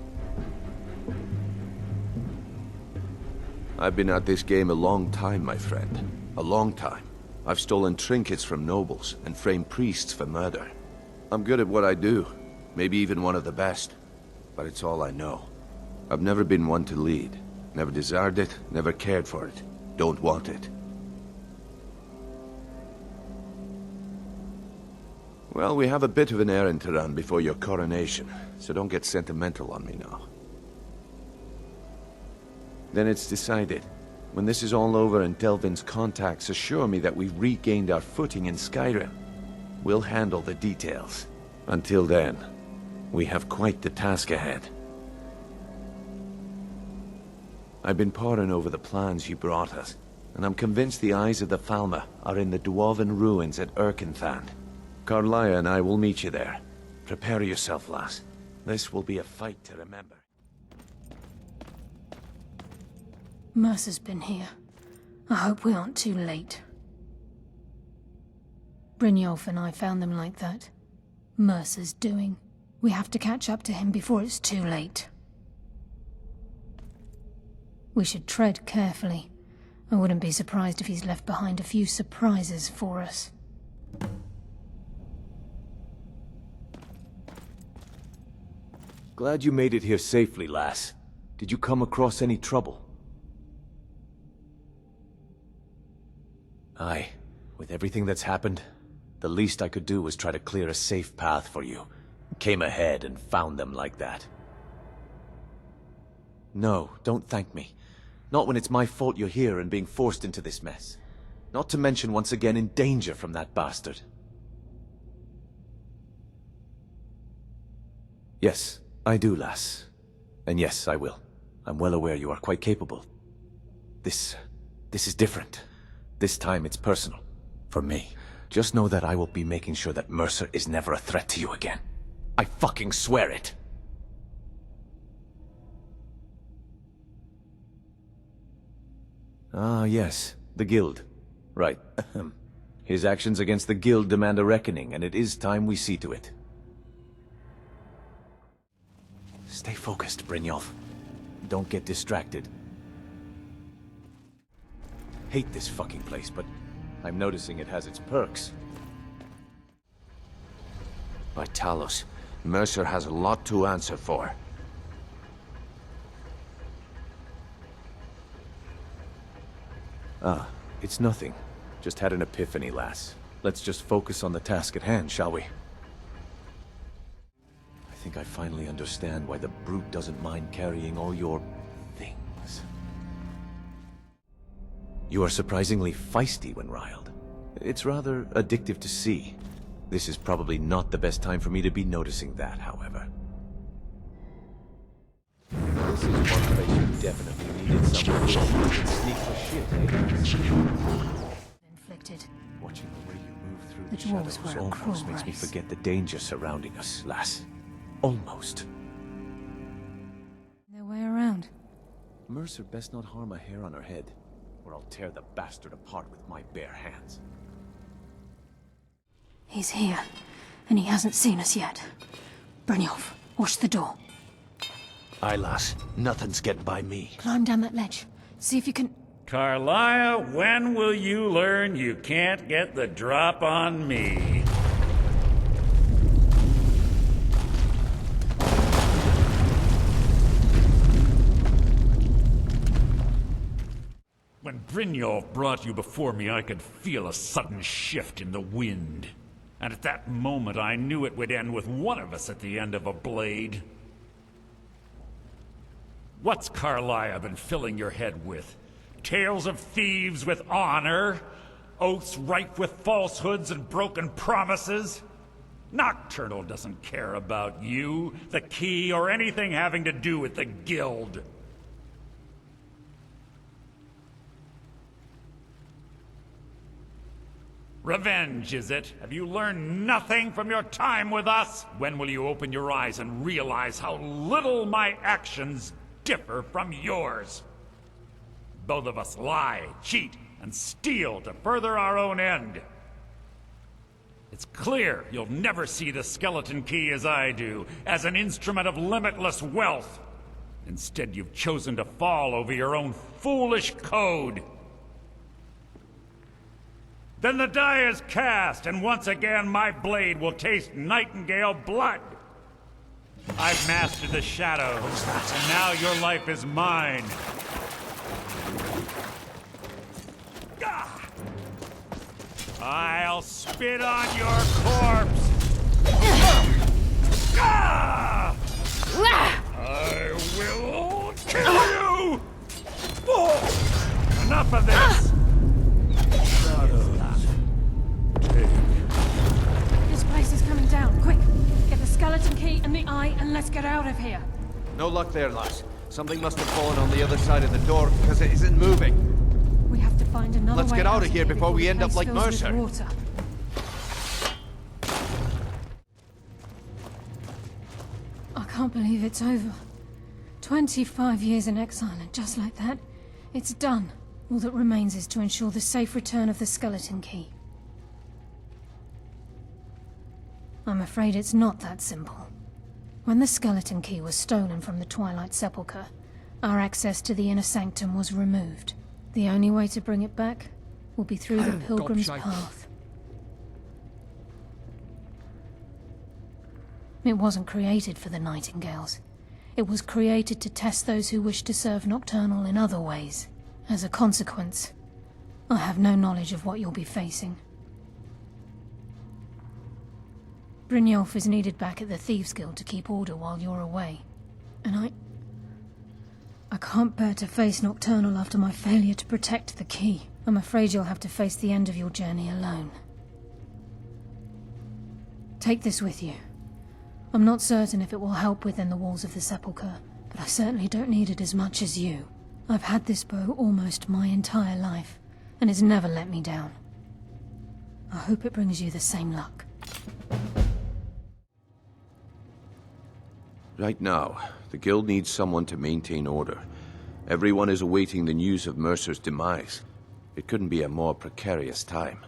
I've been at this game a long time, my friend. A long time. I've stolen trinkets from nobles and framed priests for murder. I'm good at what I do, maybe even one of the best, but it's all I know. I've never been one to lead. Never desired it, never cared for it. Don't want it. Well, we have a bit of an errand to run before your coronation, so don't get sentimental on me now. Then it's decided. When this is all over and Delvin's contacts assure me that we've regained our footing in Skyrim, we'll handle the details. Until then, we have quite the task ahead. I've been poring over the plans you brought us, and I'm convinced the eyes of the Falmer are in the dwarven ruins at Erkenthand. Carlia and I will meet you there. Prepare yourself, lass. This will be a fight to remember. Mercer's been here. I hope we aren't too late. Brynjolf and I found them like that. Mercer's doing. We have to catch up to him before it's too late. We should tread carefully. I wouldn't be surprised if he's left behind a few surprises for us. Glad you made it here safely, lass. Did you come across any trouble? Aye. With everything that's happened, the least I could do was try to clear a safe path for you. Came ahead and found them like that. No, don't thank me. Not when it's my fault you're here and being forced into this mess. Not to mention once again in danger from that bastard. Yes, I do, lass. And yes, I will. I'm well aware you are quite capable. This is different. This time it's personal. For me. Just know that I will be making sure that Mercer is never a threat to you again. I fucking swear it! Ah, yes. The Guild. Right. His actions against the Guild demand a reckoning, and it is time we see to it. Stay focused, Brynjolf. Don't get distracted. Hate this fucking place, but I'm noticing it has its perks. By Talos, Mercer has a lot to answer for. Ah, it's nothing. Just had an epiphany, lass. Let's just focus on the task at hand, shall we? I think I finally understand why the brute doesn't mind carrying all your things. You are surprisingly feisty when riled. It's rather addictive to see. This is probably not the best time for me to be noticing that, however. This is one place you definitely needed someone who can sneak the shit, eh? Inflicted. Watching the way you move through The the dwarves shadows were a cruel almost makes me race. forget the danger surrounding us, lass. Almost. No way around. Mercer best not harm a hair on her head, or I'll tear the bastard apart with my bare hands. He's here, and he hasn't seen us yet. Brynjolf, watch the door. Aye, lass. Nothing's getting by me. Climb down that ledge. See if you can... Carlisle, when will you learn you can't get the drop on me? When Brynjolf brought you before me, I could feel a sudden shift in the wind. And at that moment, I knew it would end with one of us at the end of a blade. What's Carlisle been filling your head with? Tales of thieves with honor? Oaths rife with falsehoods and broken promises? Nocturnal doesn't care about you, the key, or anything having to do with the Guild. Revenge, is it? Have you learned nothing from your time with us? When will you open your eyes and realize how little my actions differ from yours? Both of us lie, cheat, and steal to further our own end. It's clear you'll never see the skeleton key as I do, as an instrument of limitless wealth. Instead, you've chosen to fall over your own foolish code. Then the die is cast, and once again my blade will taste nightingale blood. I've mastered the shadows, and now your life is mine. I'll spit on your corpse. I will kill you. Enough of this. This place is coming down. Quick! Get the skeleton key and the eye, and let's get out of here. No luck there, lass. Something must have fallen on the other side of the door because it isn't moving. We have to find another Let's way get out of here before we the end up place like fills with Mercer. water. I can't believe it's over. 25 years in exile, and just like that, it's done. All that remains is to ensure the safe return of the skeleton key. I'm afraid it's not that simple. When the skeleton key was stolen from the Twilight Sepulchre, our access to the inner sanctum was removed. The only way to bring it back will be through the Pilgrim's Path. It wasn't created for the Nightingales. It was created to test those who wish to serve Nocturnal in other ways. As a consequence, I have no knowledge of what you'll be facing. Brynjolf is needed back at the Thieves Guild to keep order while you're away. And I can't bear to face Nocturnal after my failure to protect the key. I'm afraid you'll have to face the end of your journey alone. Take this with you. I'm not certain if it will help within the walls of the sepulchre, but I certainly don't need it as much as you. I've had this bow almost my entire life, and it's never let me down. I hope it brings you the same luck. Right now, the guild needs someone to maintain order. Everyone is awaiting the news of Mercer's demise. It couldn't be a more precarious time.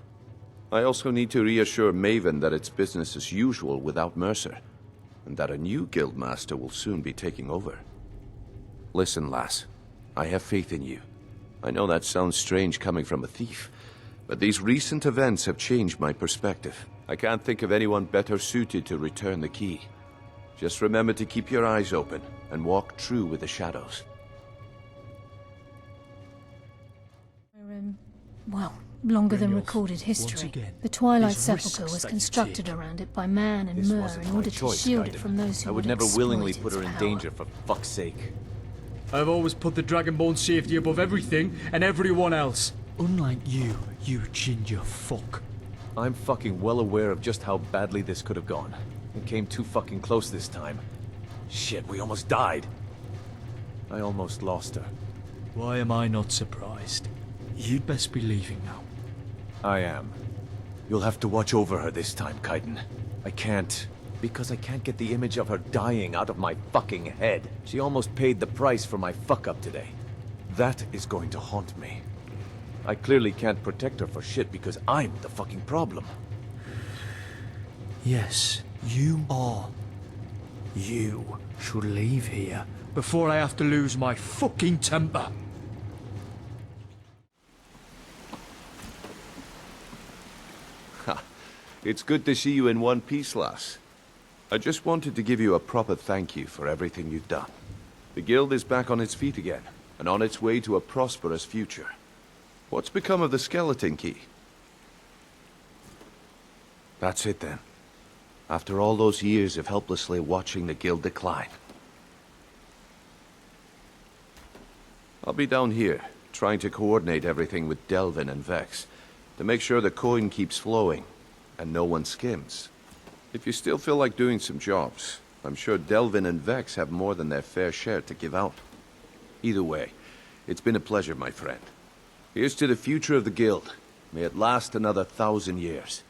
I also need to reassure Maven that it's business as usual without Mercer, and that a new guildmaster will soon be taking over. Listen, lass. I have faith in you. I know that sounds strange coming from a thief, but these recent events have changed my perspective. I can't think of anyone better suited to return the key. Just remember to keep your eyes open and walk true with the shadows. Well, longer than Brynjolf, recorded once history. again, The Twilight these Sepulchre risks was that you constructed take. around it by man and This Myr wasn't in my order to choice, shield it Kaidan. from those who I would never willingly exploit put her its in power. danger for fuck's sake. I've always put the Dragonborn safety above everything and everyone else. Unlike you ginger fuck. I'm fucking well aware of just how badly this could have gone. It came too fucking close this time. Shit, we almost died. I almost lost her. Why am I not surprised? You'd best be leaving now. I am. You'll have to watch over her this time, Kaidan. I can't. Because I can't get the image of her dying out of my fucking head. She almost paid the price for my fuck-up today. That is going to haunt me. I clearly can't protect her for shit because I'm the fucking problem. Yes, you are. You should leave here before I have to lose my fucking temper. Ha! It's good to see you in one piece, lass. I just wanted to give you a proper thank you for everything you've done. The guild is back on its feet again, and on its way to a prosperous future. What's become of the skeleton key? That's it then. After all those years of helplessly watching the guild decline. I'll be down here, trying to coordinate everything with Delvin and Vex, to make sure the coin keeps flowing, and no one skims. If you still feel like doing some jobs, I'm sure Delvin and Vex have more than their fair share to give out. Either way, it's been a pleasure, my friend. Here's to the future of the guild. May it last another 1,000 years.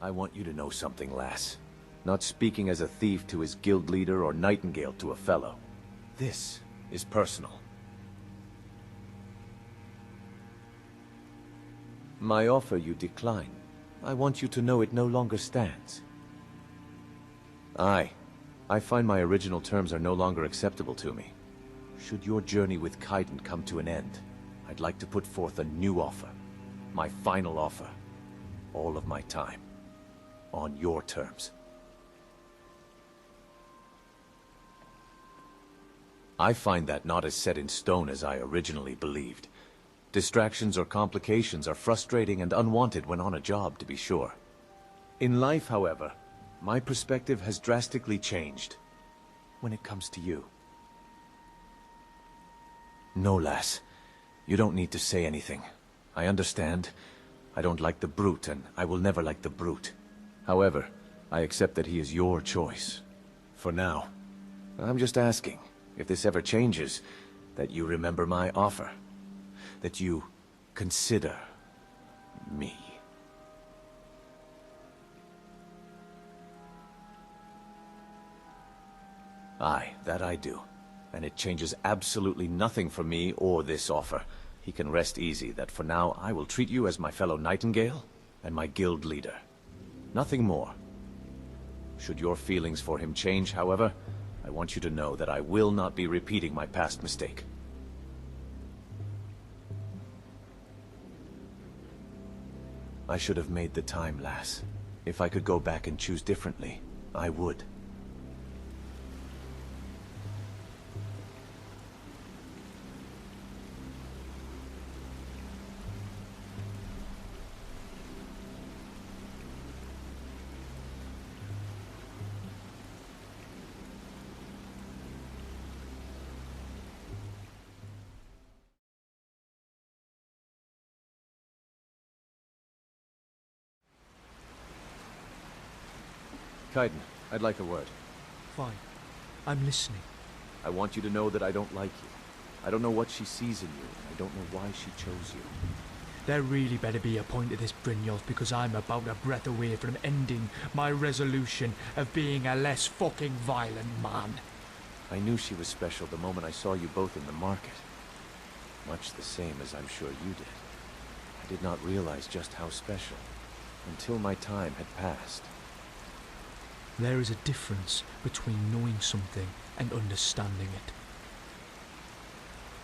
I want you to know something, lass. Not speaking as a thief to his guild leader or nightingale to a fellow. This is personal. My offer you decline. I want you to know it no longer stands. I find my original terms are no longer acceptable to me. Should your journey with Kaidan come to an end, I'd like to put forth a new offer. My final offer. All of my time. On your terms. I find that not as set in stone as I originally believed. Distractions or complications are frustrating and unwanted when on a job, to be sure. In life, however, my perspective has drastically changed. When it comes to you. No, lass. You don't need to say anything. I understand. I don't like the brute, and I will never like the brute. However, I accept that he is your choice. For now. I'm just asking, if this ever changes, that you remember my offer. That you consider me. Aye, that I do. And it changes absolutely nothing for me or this offer. He can rest easy that for now I will treat you as my fellow nightingale and my guild leader. Nothing more. Should your feelings for him change, however, I want you to know that I will not be repeating my past mistake. I should have made the time, lass. If I could go back and choose differently, I would. Kaidan, I'd like a word. Fine. I'm listening. I want you to know that I don't like you. I don't know what she sees in you, and I don't know why she chose you. There really better be a point to this, Brynjolf, because I'm about a breath away from ending my resolution of being a less fucking violent man. I knew she was special the moment I saw you both in the market. Much the same as I'm sure you did. I did not realize just how special, until my time had passed. There is a difference between knowing something and understanding it.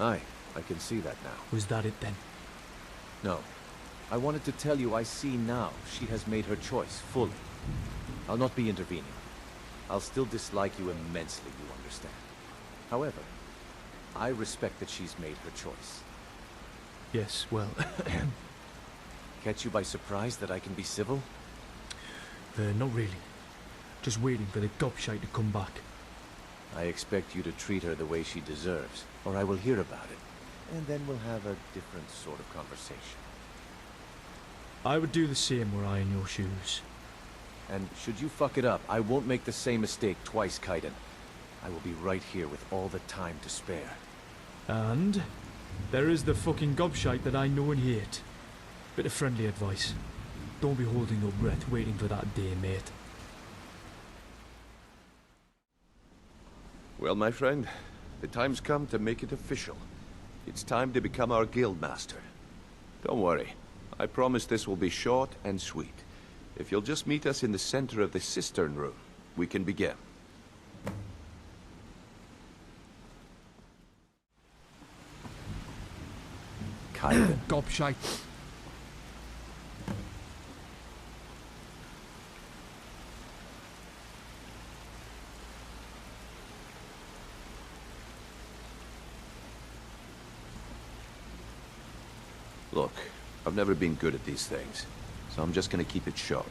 Aye, I can see that now. Was that it then? No. I wanted to tell you I see now she has made her choice, fully. I'll not be intervening. I'll still dislike you immensely, you understand. However, I respect that she's made her choice. Yes, well... Catch you by surprise that I can be civil? Not really. Just waiting for the gobshite to come back. I expect you to treat her the way she deserves, or I will hear about it. And then we'll have a different sort of conversation. I would do the same were I in your shoes. And should you fuck it up, I won't make the same mistake twice, Kaidan. I will be right here with all the time to spare. And there is the fucking gobshite that I know and hate. Bit of friendly advice. Don't be holding your breath waiting for that day, mate. Well, my friend, the time's come to make it official. It's time to become our guild master. Don't worry. I promise this will be short and sweet. If you'll just meet us in the center of the cistern room, we can begin. Kaidan. Gobshite. Look, I've never been good at these things, so I'm just gonna keep it short.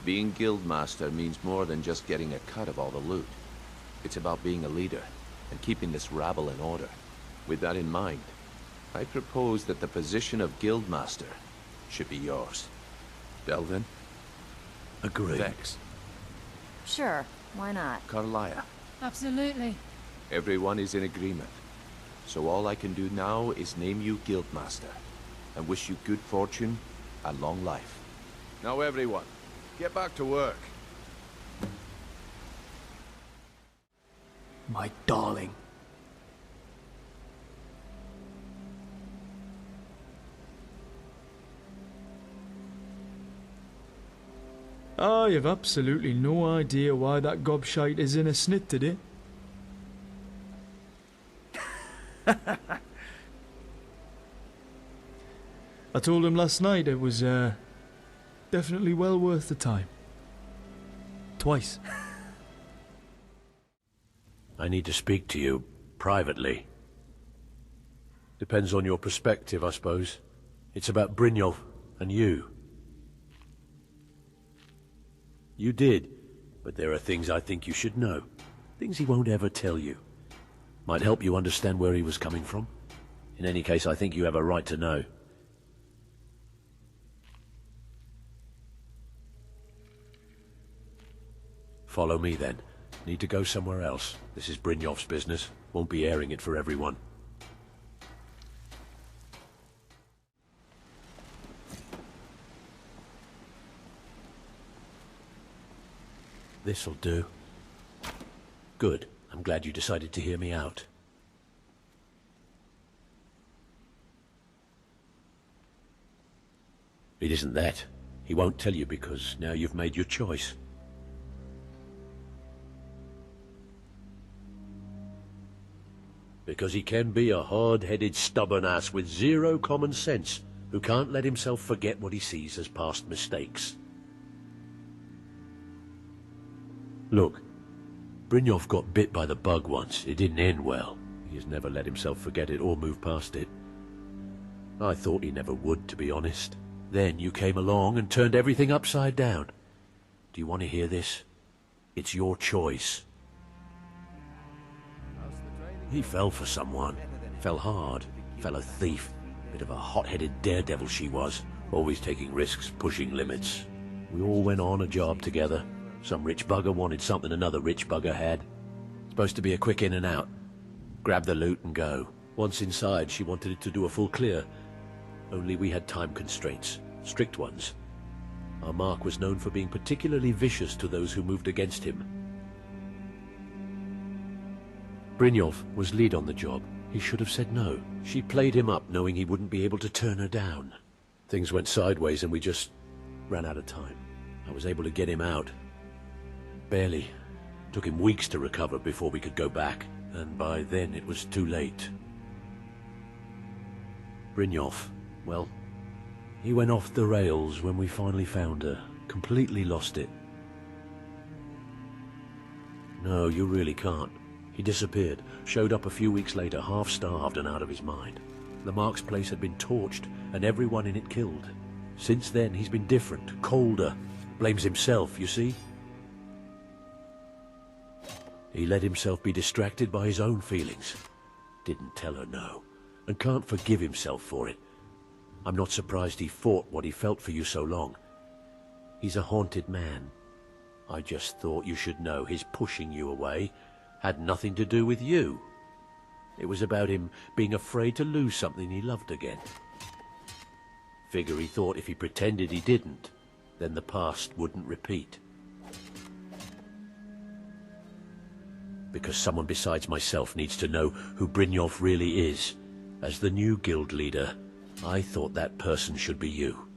Being guild master means more than just getting a cut of all the loot. It's about being a leader, and keeping this rabble in order. With that in mind, I propose that the position of guild master should be yours. Delvin? Agreed. Vex? Sure, why not? Carlia? Absolutely. Everyone is in agreement. So all I can do now is name you guild master, and wish you good fortune and long life. Now everyone, get back to work. My darling. I have absolutely no idea why that gobshite is in a snit today. I told him last night it was definitely well worth the time. Twice. I need to speak to you privately. Depends on your perspective, I suppose. It's about Brynjolf and you. You did, but there are things I think you should know. Things he won't ever tell you. Might help you understand where he was coming from. In any case, I think you have a right to know. Follow me then. Need to go somewhere else. This is Brynjolf's business. Won't be airing it for everyone. This'll do. Good. I'm glad you decided to hear me out. It isn't that. He won't tell you because now you've made your choice. Because he can be a hard-headed, stubborn ass with zero common sense, who can't let himself forget what he sees as past mistakes. Look, Brynjolf got bit by the bug once. It didn't end well. He has never let himself forget it or move past it. I thought he never would, to be honest. Then you came along and turned everything upside down. Do you want to hear this? It's your choice. He fell for someone. Fell hard. Fell a thief. Bit of a hot-headed daredevil she was. Always taking risks, pushing limits. We all went on a job together. Some rich bugger wanted something another rich bugger had. Supposed to be a quick in and out. Grab the loot and go. Once inside, she wanted it to do a full clear. Only we had time constraints. Strict ones. Our Mark was known for being particularly vicious to those who moved against him. Brynjolf was lead on the job. He should have said no. She played him up, knowing he wouldn't be able to turn her down. Things went sideways and we just ran out of time. I was able to get him out. Barely. Took him weeks to recover before we could go back, and by then it was too late. Brynjolf, well, he went off the rails when we finally found her. Completely lost it. No, you really can't. He disappeared, showed up a few weeks later, half-starved and out of his mind. The Mark's place had been torched, and everyone in it killed. Since then, he's been different, colder. Blames himself, you see? He let himself be distracted by his own feelings. Didn't tell her no, and can't forgive himself for it. I'm not surprised he fought what he felt for you so long. He's a haunted man. I just thought you should know his pushing you away had nothing to do with you. It was about him being afraid to lose something he loved again. Figure he thought if he pretended he didn't, then the past wouldn't repeat. Because someone besides myself needs to know who Brynjolf really is. As the new guild leader, I thought that person should be you.